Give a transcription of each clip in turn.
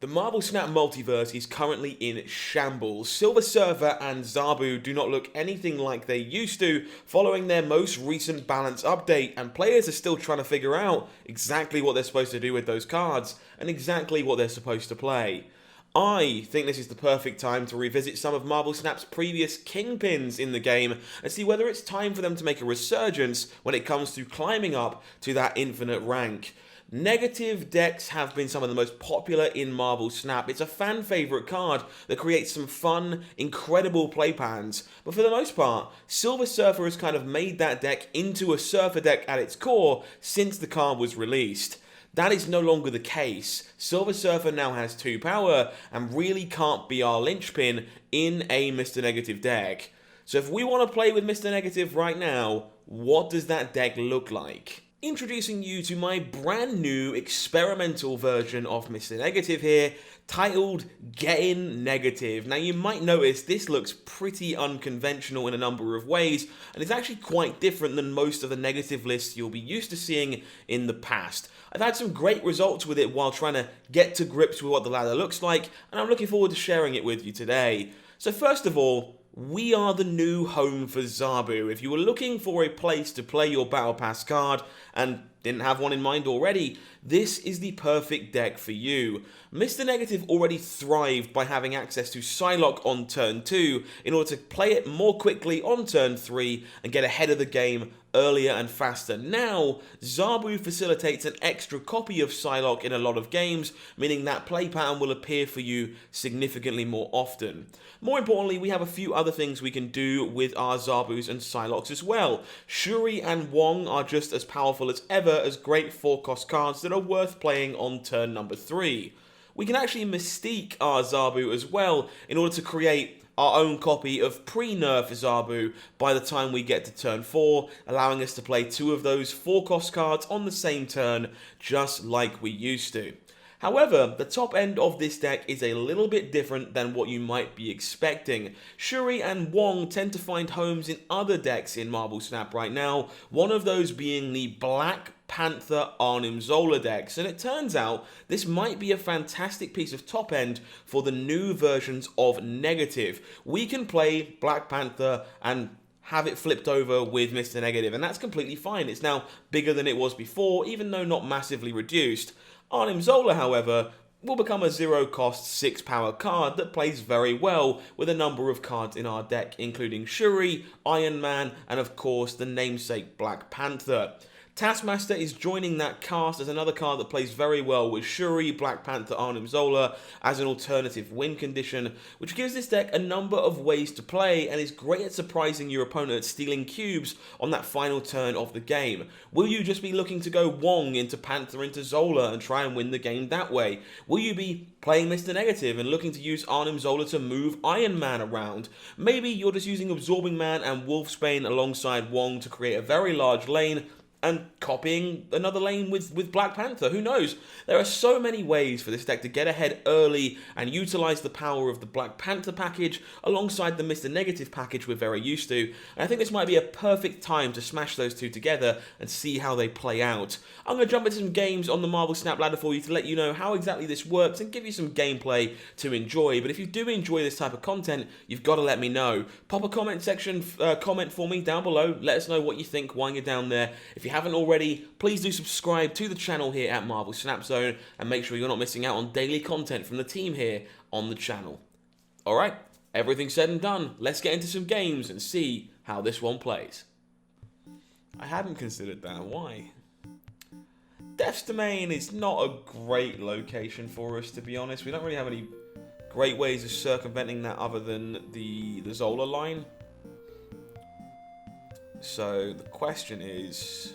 The Marvel Snap multiverse is currently in shambles. Silver Surfer and Zabu do not look anything like they used to following their most recent balance update, and players are still trying to figure out exactly what they're supposed to do with those cards and exactly what they're supposed to play. I think this is the perfect time to revisit some of Marvel Snap's previous kingpins in the game and see whether it's time for them to make a resurgence when it comes to climbing up to that infinite rank. Negative decks have been some of the most popular in Marvel Snap. It's a fan favourite card that creates some fun, incredible play patterns. But for the most part, Silver Surfer has kind of made that deck into a Surfer deck at its core since the card was released. That is no longer the case. Silver Surfer now has 2 power and really can't be our linchpin in a Mr. Negative deck. So if we want to play with Mr. Negative right now, what does that deck look like? Introducing you to my brand new experimental version of Mr. Negative here, titled Getting Negative. Now you might notice this looks pretty unconventional in a number of ways, and it's actually quite different than most of the negative lists you'll be used to seeing in the past. I've had some great results with it while trying to get to grips with what the ladder looks like, and I'm looking forward to sharing it with you today. So first of all, we are the new home for Zabu. If you were looking for a place to play your Battle Pass card and didn't have one in mind already, this is the perfect deck for you. Mr. Negative already thrived by having access to Psylocke on turn 2 in order to play it more quickly on turn 3 and get ahead of the game earlier and faster. Now, Zabu facilitates an extra copy of Psylocke in a lot of games, meaning that play pattern will appear for you significantly more often. More importantly, we have a few other things we can do with our Zabus and Psylockes as well. Shuri and Wong are just as powerful as ever as great 4-cost cards that are worth playing on turn number 3. We can actually Mystique our Zabu as well in order to create our own copy of pre-Nerf Zabu by the time we get to turn 4, allowing us to play 2 of those 4-cost cards on the same turn, just like we used to. However, the top end of this deck is a little bit different than what you might be expecting. Shuri and Wong tend to find homes in other decks in Marvel Snap right now, one of those being the Black Panther Zola decks, and it turns out this might be a fantastic piece of top end for the new versions of Negative. We can play Black Panther and have it flipped over with Mr. Negative, and that's completely fine. It's now bigger than it was before, even though not massively reduced. Zola, however, will become a 0-cost 6-power card that plays very well with a number of cards in our deck, including Shuri, Iron Man, and of course the namesake Black Panther. Taskmaster is joining that cast as another card that plays very well with Shuri, Black Panther, Zola as an alternative win condition, which gives this deck a number of ways to play and is great at surprising your opponent at stealing cubes on that final turn of the game. Will you just be looking to go Wong into Panther into Zola and try and win the game that way? Will you be playing Mr. Negative and looking to use Zola to move Iron Man around? Maybe you're just using Absorbing Man and Wolfsbane alongside Wong to create a very large lane and copying another lane with Black Panther. Who knows? There are so many ways for this deck to get ahead early and utilize the power of the Black Panther package alongside the Mr. Negative package we're very used to. And I think this might be a perfect time to smash those two together and see how they play out. I'm going to jump into some games on the Marvel Snap ladder for you to let you know how exactly this works and give you some gameplay to enjoy. But if you do enjoy this type of content, you've got to let me know. Pop a comment section, comment for me down below. Let us know what you think while you're down there. If you haven't already, please do subscribe to the channel here at Marvel Snap Zone and make sure you're not missing out on daily content from the team here on the channel. Alright, everything said and done, let's get into some games and see how this one plays. I hadn't considered that, why? Death's Domain is not a great location for us, to be honest. We don't really have any great ways of circumventing that other than the Zola line. So the question is,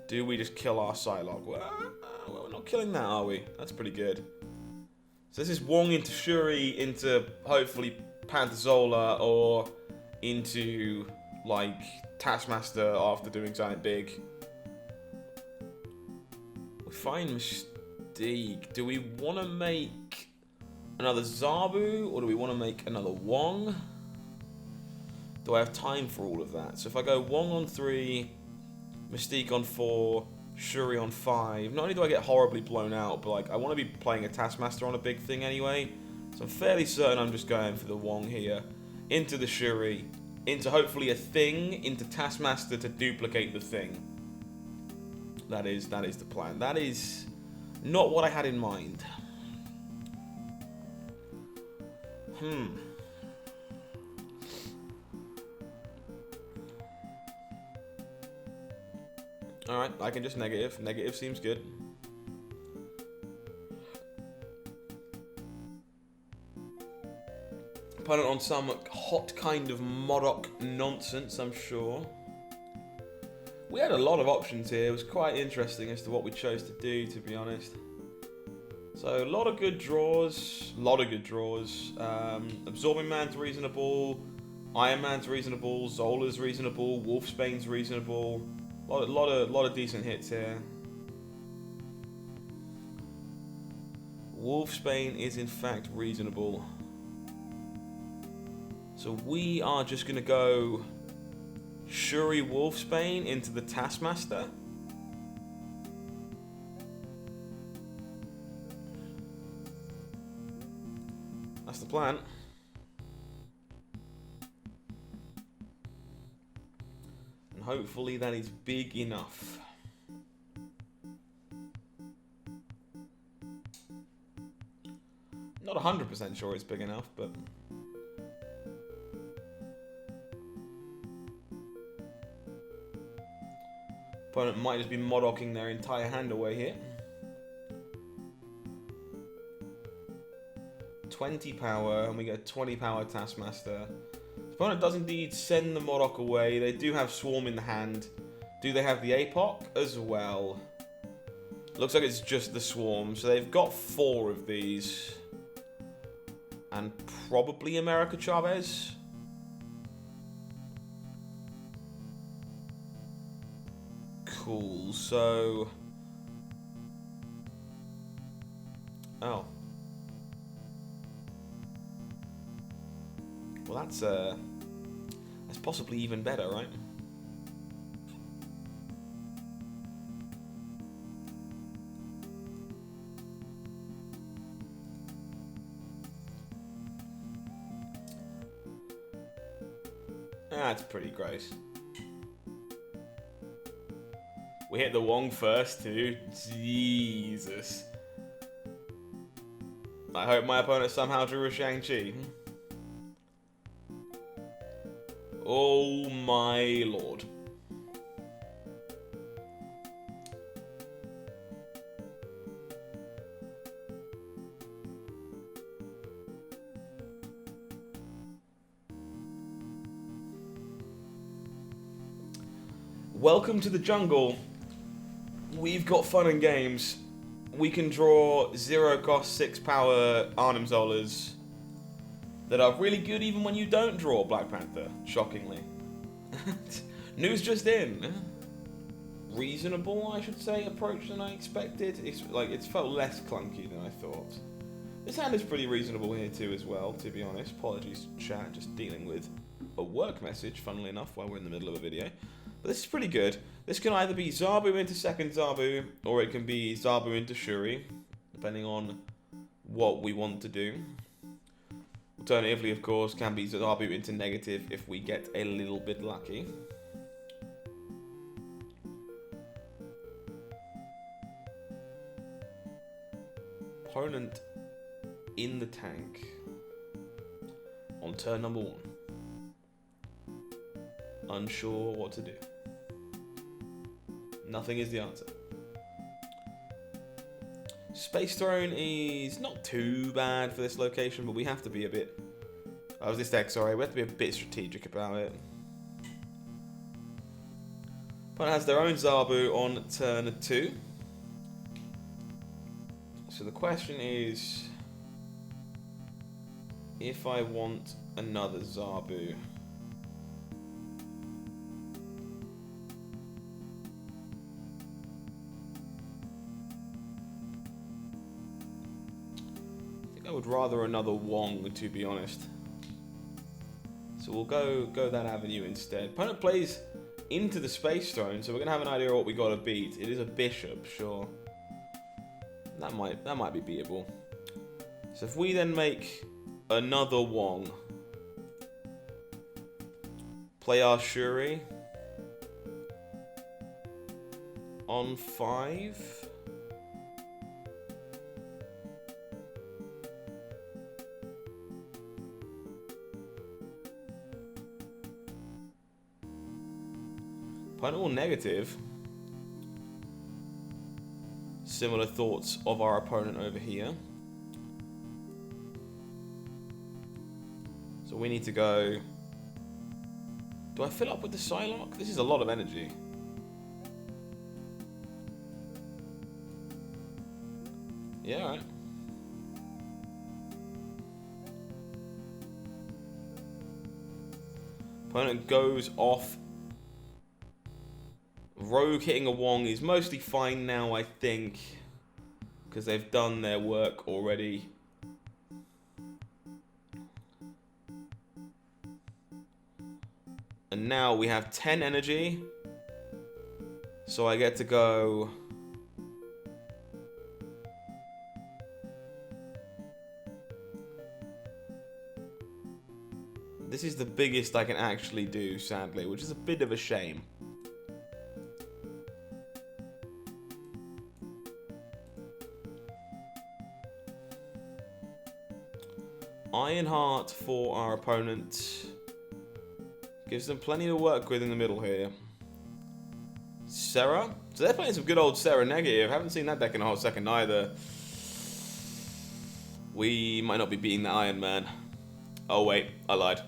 do we just kill our Psylocke? Well, we're not killing that, are we? That's pretty good. So this is Wong into Shuri, into hopefully Panther Zola, or into like Taskmaster after doing something big. We find Mystique. Do we want to make another Zabu, or do we want to make another Wong? Do I have time for all of that? So if I go Wong on 3, Mystique on 4, Shuri on 5. Not only do I get horribly blown out, but like I want to be playing a Taskmaster on a big thing anyway. So I'm fairly certain I'm just going for the Wong here. Into the Shuri. Into hopefully a thing. Into Taskmaster to duplicate the thing. That is the plan. That is not what I had in mind. Alright, I can just negative. Negative seems good. Opponent on some hot kind of Modok nonsense, I'm sure. We had a lot of options here. It was quite interesting as to what we chose to do, to be honest. So, a lot of good draws. Absorbing Man's reasonable. Iron Man's reasonable. Zola's reasonable. Wolfsbane's reasonable. A lot of decent hits here. Wolfsbane is in fact reasonable. So we are just going to go Shuri Wolfsbane into the Taskmaster. That's the plan. And hopefully that is big enough. Not 100% sure it's big enough, but... Opponent might just be Modoking their entire hand away here. 20 power, and we get 20 power Taskmaster. Opponent does indeed send the Modok away. They do have Swarm in the hand. Do they have the APOC as well? Looks like it's just the Swarm. So they've got 4 of these. And probably America Chavez. Cool, so... Oh. Well, that's possibly even better, right? That's pretty gross. We hit the Wong first, too. Jesus. I hope my opponent somehow drew a Shang-Chi. Oh my lord. Welcome to the jungle. We've got fun and games. We can draw 0 cost 6 power Arnim Zolas that are really good even when you don't draw Black Panther, shockingly. News just in. Reasonable, I should say, approach than I expected. It's felt less clunky than I thought. This hand is pretty reasonable here too as well, to be honest. Apologies, chat, just dealing with a work message, funnily enough, while we're in the middle of a video. But this is pretty good. This can either be Zabu into second Zabu, or it can be Zabu into Shuri, depending on what we want to do. Alternatively, of course, can be Zabu into negative if we get a little bit lucky. Opponent in the tank on turn number 1. Unsure what to do. Nothing is the answer. Space Throne is not too bad for this location, but we have to be a bit... Oh, this deck, sorry. We have to be a bit strategic about it. Opponent has their own Zabu on turn 2. So the question is... if I want another Zabu... I would rather another Wong, to be honest. So we'll go that avenue instead. Opponent plays into the Space Throne, so we're gonna have an idea of what we gotta beat. It is a bishop, sure. That might be beatable. So if we then make another Wong, play our Shuri on 5. Opponent will negative. Similar thoughts of our opponent over here. So we need to go... Do I fill up with the Psylocke? This is a lot of energy. Yeah, alright. Opponent goes off. Rogue hitting a Wong is mostly fine now, I think, because they've done their work already. And now we have 10 energy, so I get to go... This is the biggest I can actually do, sadly, which is a bit of a shame. Ironheart for our opponent. Gives them plenty to work with in the middle here. Serra. So they're playing some good old Serra negative. Haven't seen that deck in a whole second either. We might not be beating the Iron Man. Oh wait, I lied.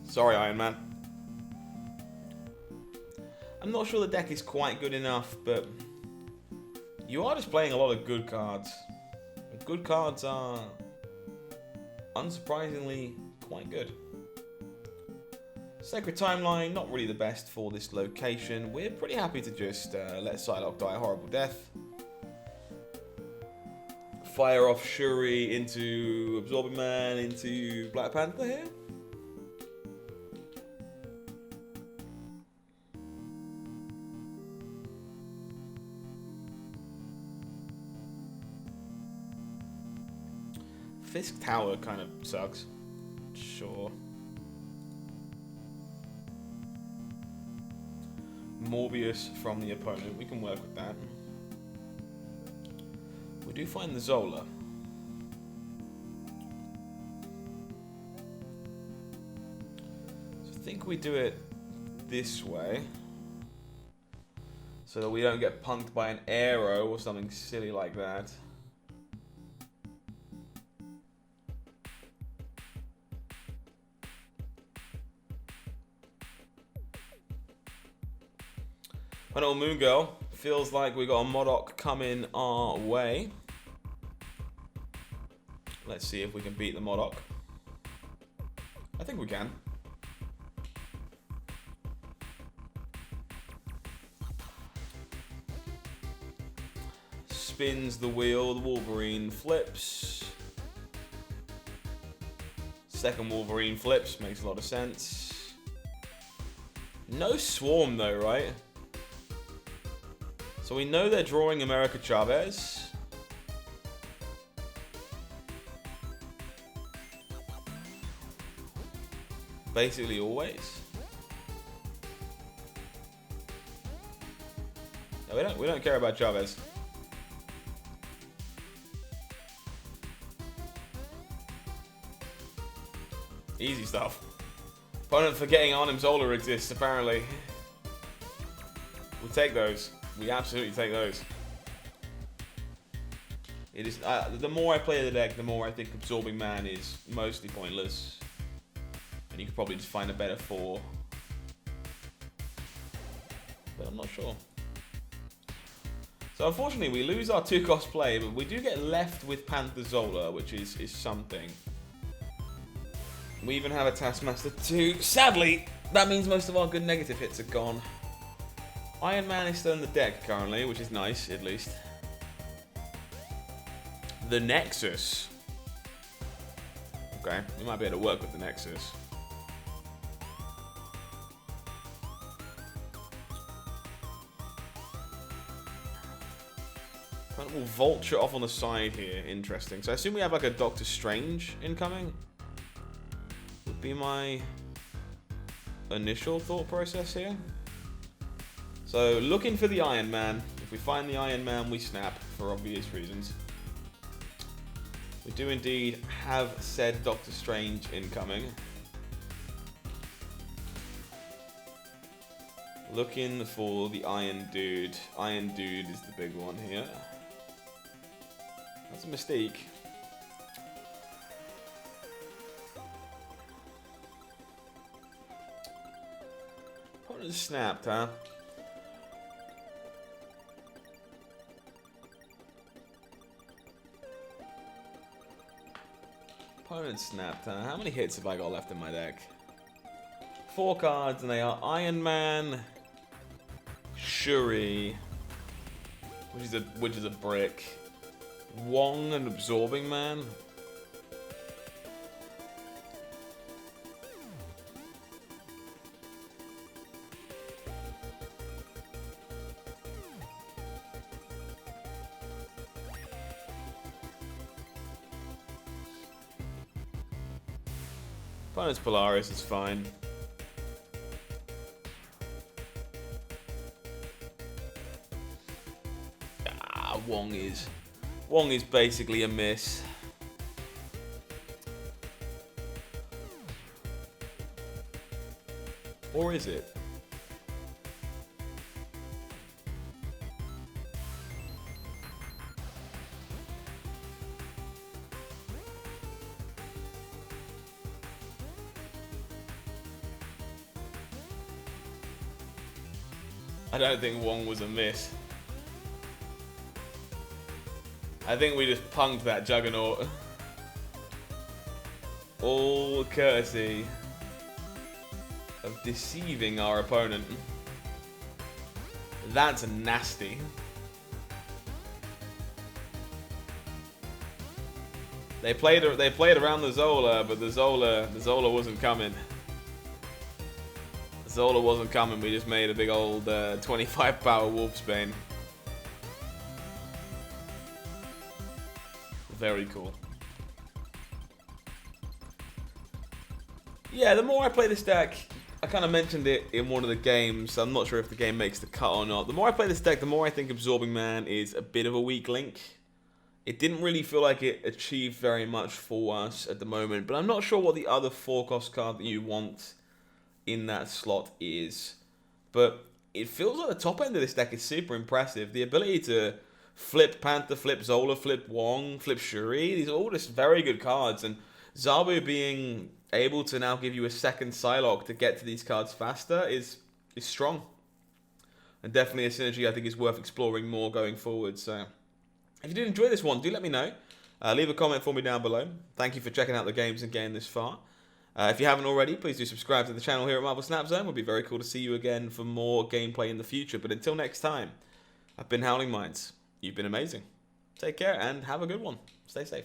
Sorry, Iron Man. I'm not sure the deck is quite good enough, but you are just playing a lot of good cards. And good cards are unsurprisingly quite good. Sacred Timeline, not really the best for this location. We're pretty happy to just let Psylocke die a horrible death. Fire off Shuri into Absorbing Man into Black Panther here. Fisk Tower kind of sucks. Sure. Morbius from the opponent. We can work with that. We do find the Zola. So I think we do it this way. So that we don't get punked by an arrow or something silly like that. Hello, Moon Girl. Feels like we got a Modok coming our way. Let's see if we can beat the Modok. I think we can. Spins the wheel, the Wolverine flips. Second Wolverine flips, makes a lot of sense. No Swarm though, right? So we know they're drawing America Chavez. Basically always. No, we don't care about Chavez. Easy stuff. Opponent forgetting Arnim Zola exists, apparently. We'll take those. We absolutely take those. It is the more I play the deck, the more I think Absorbing Man is mostly pointless, and you could probably just find a better 4. But I'm not sure. So unfortunately, we lose our 2-cost play, but we do get left with Panther Zola, which is something. We even have a Taskmaster 2. Sadly, That means most of our good negative hits are gone. Iron Man is still in the deck currently, which is nice, at least. The Nexus. Okay, we might be able to work with the Nexus. We'll vulture off on the side here. Interesting. So I assume we have like a Doctor Strange incoming. Would be my initial thought process here. So looking for the Iron Man. If we find the Iron Man, we snap for obvious reasons. We do indeed have said Doctor Strange incoming. Looking for the Iron Dude. Iron Dude is the big one here. That's a Mystique. Opponent snapped, huh? Opponent snapped, huh? How many hits have I got left in my deck? 4 cards, and they are Iron Man, Shuri, which is a brick, Wong, and Absorbing Man. Opponent's Polaris is fine. Wong is basically a miss. Or is it? I don't think Wong was a miss. I think we just punked that Juggernaut. All courtesy of deceiving our opponent. That's nasty. They played around the Zola, but the Zola wasn't coming. The Zola wasn't coming. We just made a big old 25 power Wolfsbane. Very cool. Yeah, the more I play this deck, I kind of mentioned it in one of the games, so I'm not sure if the game makes the cut or not. The more I play this deck, the more I think Absorbing Man is a bit of a weak link. It didn't really feel like it achieved very much for us at the moment, but I'm not sure what the other 4-cost card that you want in that slot is. But it feels like the top end of this deck is super impressive. The ability to flip Panther, flip Zola, flip Wong, flip Shuri. These are all just very good cards. And Zabu being able to now give you a second Psylocke to get to these cards faster is strong. And definitely a synergy I think is worth exploring more going forward. So if you did enjoy this one, do let me know. Leave a comment for me down below. Thank you for checking out the games and getting this far. If you haven't already, please do subscribe to the channel here at Marvel Snap Zone. It would be very cool to see you again for more gameplay in the future. But until next time, I've been HowlingMines. You've been amazing. Take care and have a good one. Stay safe.